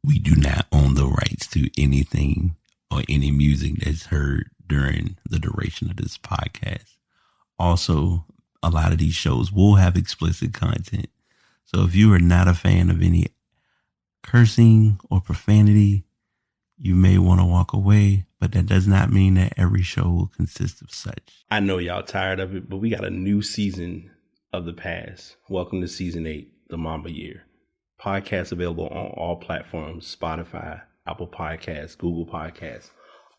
We do not own the rights to anything or any music that's heard during the duration of this podcast. Also, a lot of these shows will have explicit content. So if you are not a fan of any cursing or profanity, you may want to walk away, but that does not mean that every show will consist of such. I know y'all tired of it, but we got a new season of The Past. Welcome to season 8, the Mamba Year. Podcast available on all platforms: Spotify, Apple Podcasts, Google Podcasts,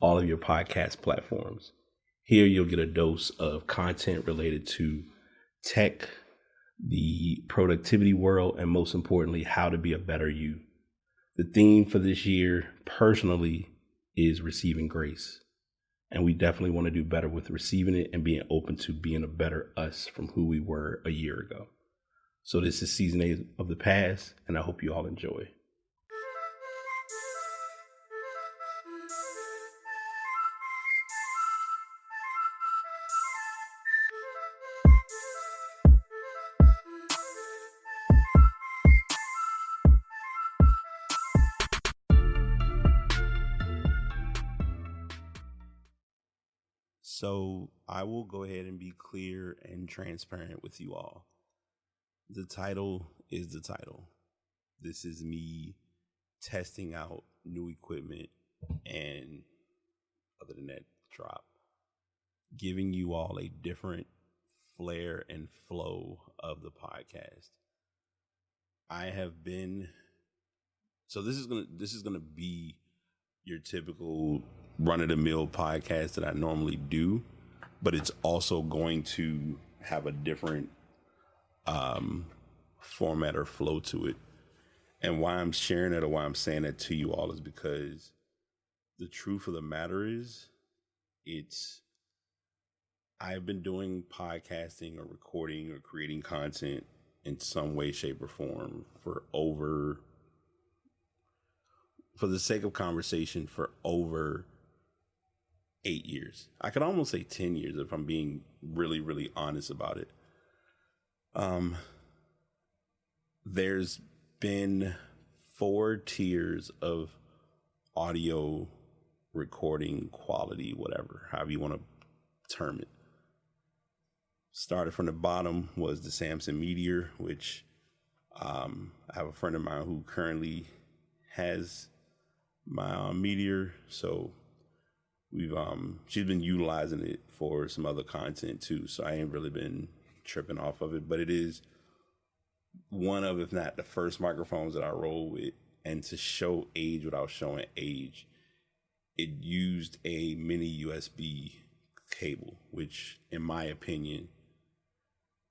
all of your podcast platforms. Here you'll get a dose of content related to tech, the productivity world, and most importantly, how to be a better you. The theme for this year, personally, is receiving grace. And we definitely want to do better with receiving it and being open to being a better us from who we were a year ago. So this is season 8 of The Past, and I hope you all enjoy. So I will go ahead and be clear and transparent with you all. The title is the title. This is me testing out new equipment and, other than that, drop, giving you all a different flair and flow of the podcast. This is gonna be your typical run-of-the-mill podcast that I normally do, but it's also going to have a different format or flow to it. And why I'm sharing it or why I'm saying that to you all is because the truth of the matter is I've been doing podcasting or recording or creating content in some way, shape, or form for the sake of conversation, for over 8 years. I could almost say 10 years if I'm being really, really honest about it. There's been 4 tiers of audio recording quality, whatever, however you want to term it. Started from the bottom was the Samson Meteor, which I have a friend of mine who currently has my Meteor, so she's been utilizing it for some other content too, so I ain't really been tripping off of it, but it is one of, if not the first microphones that I roll with. And to show age without showing age, it used a mini USB cable, which in my opinion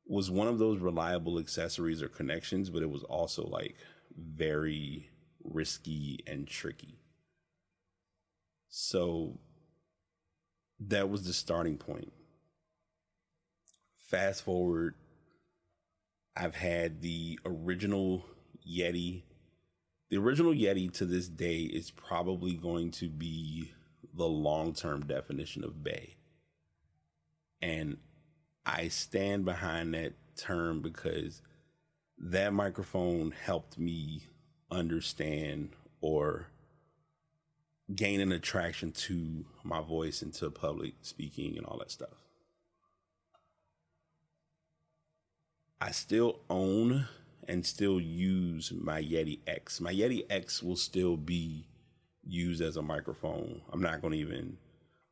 was one of those reliable accessories or connections, but it was also like very risky and tricky. So that was the starting point. Fast forward, I've had the original Yeti. The original Yeti to this day is probably going to be the long-term definition of Bay. And I stand behind that term because that microphone helped me understand or gain an attraction to my voice and to public speaking and all that stuff. I still own and still use my Yeti X. My Yeti X will still be used as a microphone. I'm not going to even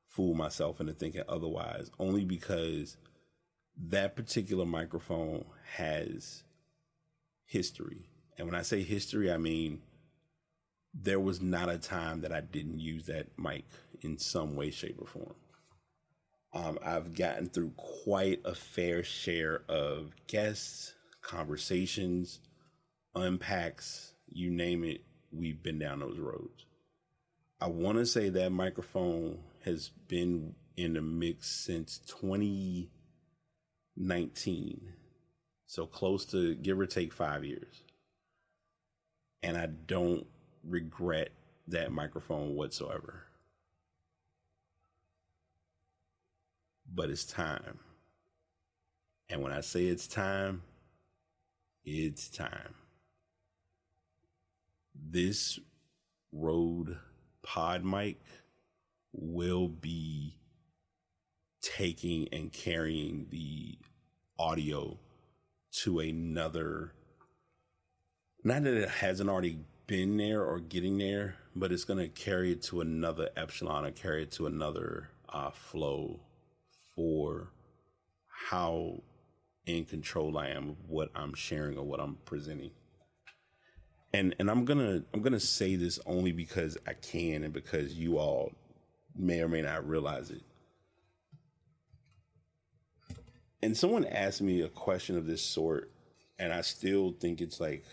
fool myself into thinking otherwise, only because that particular microphone has history. And when I say history, I mean there was not a time that I didn't use that mic in some way, shape, or form. I've gotten through quite a fair share of guests, conversations, unpacks, you name it, we've been down those roads. I want to say that microphone has been in the mix since 2019. So close to, give or take, 5 years. And I don't regret that microphone whatsoever. But it's time. And when I say it's time, it's time. This Rode Pod mic will be taking and carrying the audio to another, not that it hasn't already been there or getting there, but it's going to carry it to another epsilon or carry it to another flow for how in control I am of what I'm sharing or what I'm presenting. And I'm gonna say this only because I can and because you all may or may not realize it. And someone asked me a question of this sort, and I still think it's like,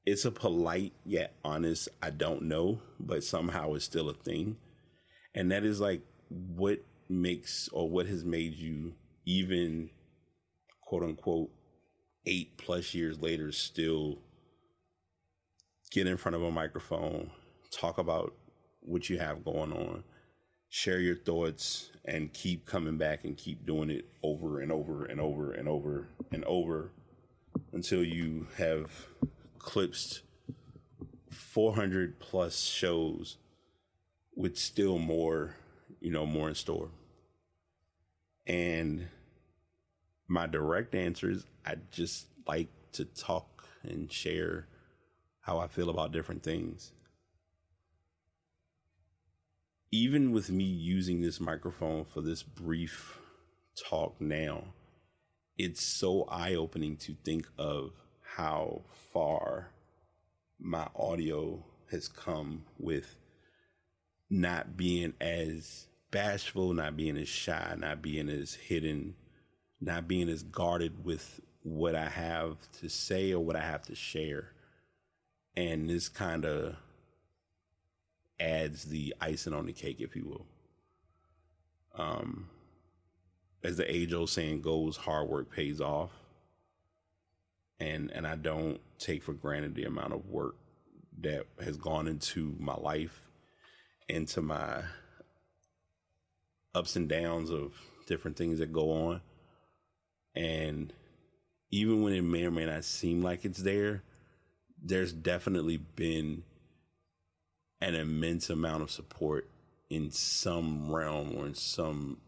it's a polite yet honest I don't know, but somehow it's still a thing. And that is like, what makes or what has made you, even quote unquote 8+ years later, still get in front of a microphone, talk about what you have going on, share your thoughts, and keep coming back and keep doing it over and over and over and over and over until you have clipped 400 plus shows with still more, more in store. And my direct answer is, I just like to talk and share how I feel about different things. Even with me using this microphone for this brief talk now, it's so eye-opening to think of how far my audio has come with not being as bashful, not being as shy, not being as hidden, not being as guarded with what I have to say or what I have to share. And this kind of adds the icing on the cake, if you will. As the age-old saying goes, hard work pays off. And I don't take for granted the amount of work that has gone into my life, into my ups and downs of different things that go on. And even when it may or may not seem like it's there, there's definitely been an immense amount of support in some realm or in some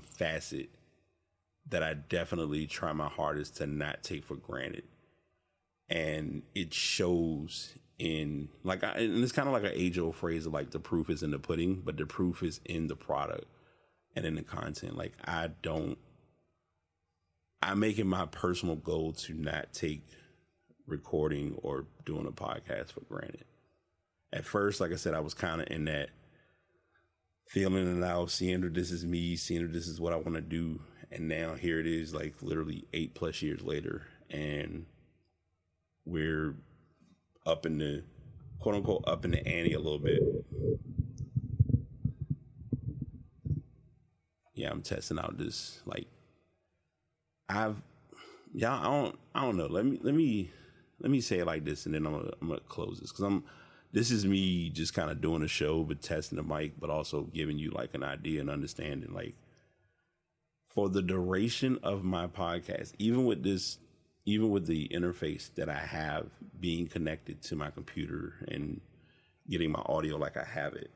facet that I definitely try my hardest to not take for granted. And it shows in, and it's kind of like an age-old phrase of like, the proof is in the pudding, but the proof is in the product and in the content. Like, I make it my personal goal to not take recording or doing a podcast for granted. At first, like I said, I was kind of in that feeling it out, seeing that this is me, seeing that this is what I want to do. And now here it is, like literally 8+ years later, and we're up in the quote unquote up in the ante a little bit. Yeah, I'm testing out this, like, I don't know. Let me say it like this, and then I'm gonna close this, because this is me just kind of doing a show, but testing the mic, but also giving you like an idea and understanding, like, for the duration of my podcast, even with the interface that I have being connected to my computer and getting my audio like I have it,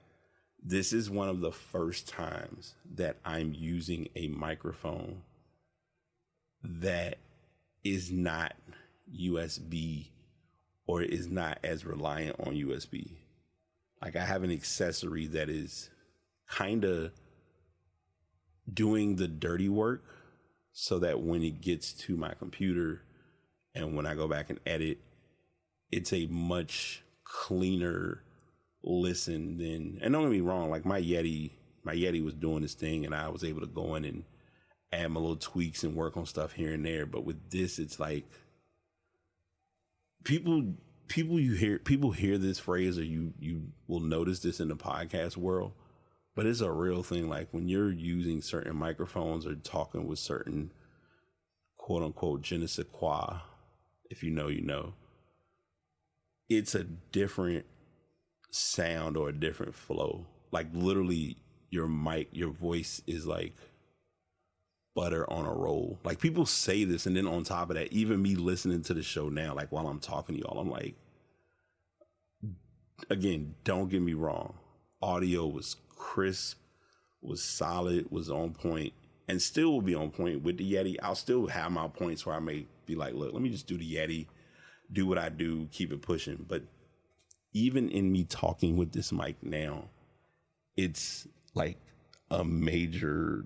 this is one of the first times that I'm using a microphone that is not USB or is not as reliant on USB. Like, I have an accessory that is kind of doing the dirty work so that when it gets to my computer and when I go back and edit, it's a much cleaner listen than, and don't get me wrong, like my Yeti was doing this thing and I was able to go in and add my little tweaks and work on stuff here and there. But with this, it's like, people hear this phrase, or you will notice this in the podcast world, but it's a real thing. Like, when you're using certain microphones or talking with certain quote unquote je ne sais quoi, if you know, you know, it's a different sound or a different flow. Like, literally your voice is like butter on a roll. Like, people say this, and then on top of that, even me listening to the show now, like while I'm talking to y'all, I'm like, again, don't get me wrong. Audio was crisp, was solid, was on point, and still will be on point with the Yeti. I'll still have my points where I may be like, look, let me just do the Yeti, do what I do, keep it pushing. But even in me talking with this mic now, it's like a major,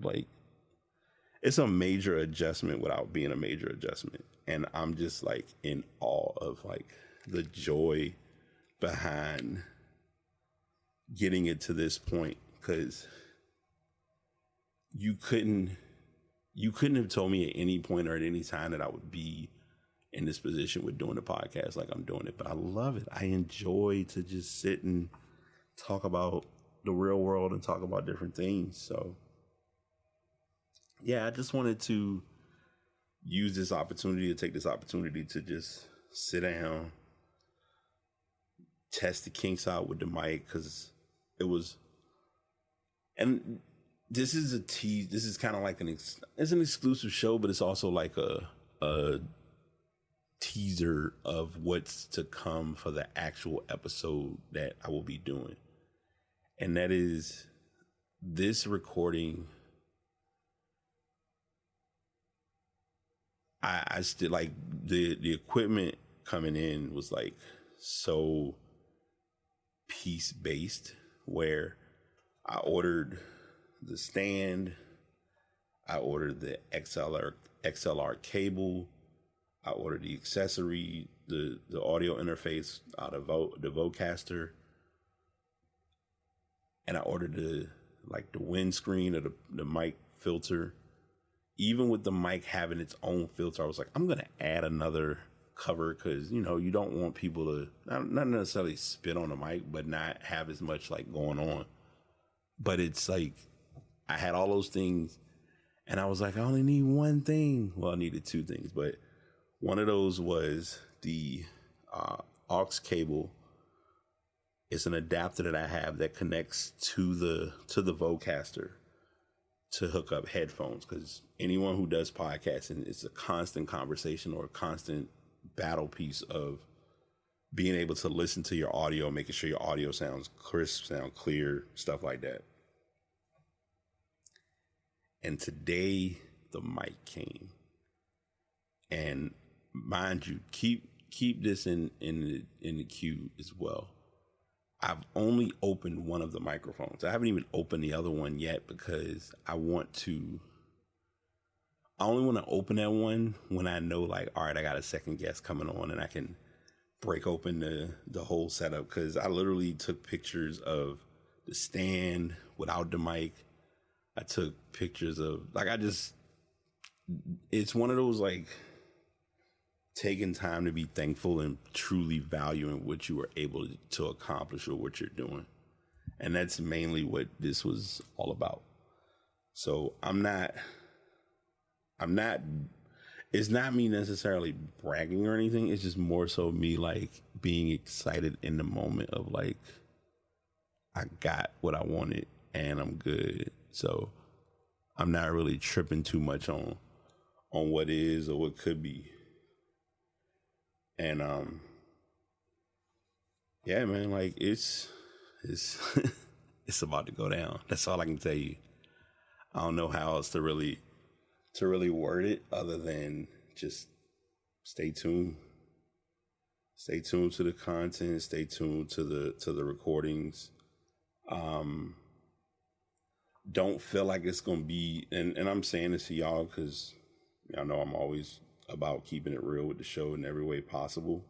it's a major adjustment without being a major adjustment. And I'm just like in awe of like the joy behind getting it to this point, because you couldn't have told me at any point or at any time that I would be in this position with doing the podcast like I'm doing it. But I love it. I enjoy to just sit and talk about the real world and talk about different things. So yeah, I just wanted to use this opportunity, to take this opportunity to just sit down, test the kinks out with the mic, because it was, and this is a tease. This is kind of like it's an exclusive show, but it's also like a teaser of what's to come for the actual episode that I will be doing. And that is this recording. I still like the equipment coming in was like so piece based, where I ordered the stand, I ordered the XLR cable, I ordered the accessory, the audio interface out of the Vocaster, and I ordered the windscreen or the mic filter. Even with the mic having its own filter, I was like, I'm gonna add another cover, because you don't want people to not necessarily spit on the mic, but not have as much like going on. But it's like I had all those things, and I was like, I only need one thing. Well, I needed two things, but one of those was the aux cable. It's an adapter that I have that connects to the Vocaster to hook up headphones, because anyone who does podcasting, it's a constant conversation or a constant battle piece of being able to listen to your audio, making sure your audio sounds crisp, sound clear, stuff like that. And today the mic came, and mind you, keep this in the queue as well. I've only opened one of the microphones. I haven't even opened the other one yet, because I only want to open that one when I know, like, all right, I got a second guest coming on and I can break open the whole setup. Because I literally took pictures of the stand without the mic. I took pictures of, it's one of those, like, taking time to be thankful and truly valuing what you were able to accomplish or what you're doing. And that's mainly what this was all about. So it's not me necessarily bragging or anything. It's just more so me like being excited in the moment of like, I got what I wanted and I'm good. So I'm not really tripping too much on what is or what could be. And yeah, man, like it's it's about to go down. That's all I can tell you. I don't know how else to really word it other than just stay tuned. Stay tuned to the content, stay tuned to the recordings. Don't feel like it's gonna be, and I'm saying this to y'all because y'all know I'm always about keeping it real with the show in every way possible.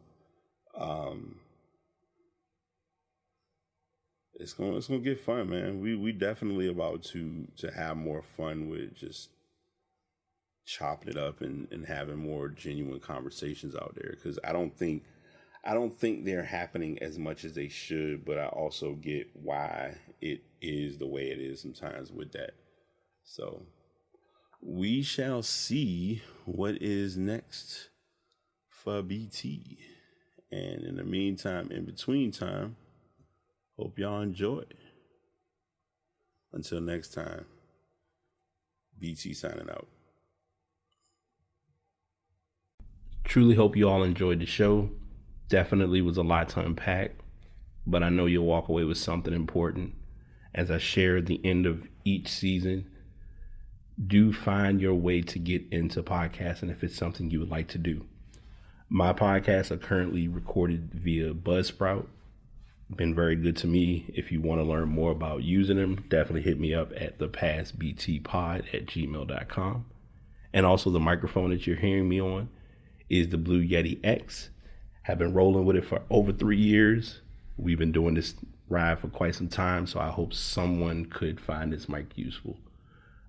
It's gonna get fun, man. We definitely about to have more fun with just chopping it up and having more genuine conversations out there, because I don't think they're happening as much as they should, but I also get why it is the way it is sometimes with that. So we shall see what is next for BT. And in the meantime, in between time, hope y'all enjoy. Until next time, BT signing out. Truly hope you all enjoyed the show. Definitely was a lot to unpack. but I know you'll walk away with something important. As I share at the end of each season, do find your way to get into podcasting if it's something you would like to do. My podcasts are currently recorded via Buzzsprout. Been very good to me. If you want to learn more about using them, definitely hit me up at thepastbtpod@gmail.com. And also the microphone that you're hearing me on is the Blue Yeti X. Have been rolling with it for over 3 years. We've been doing this ride for quite some time, so I hope someone could find this mic useful.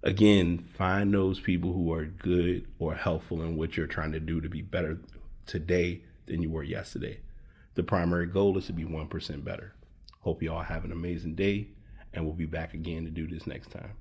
Again, find those people who are good or helpful in what you're trying to do to be better today than you were yesterday. The primary goal is to be 1% better. Hope you all have an amazing day, and we'll be back again to do this next time.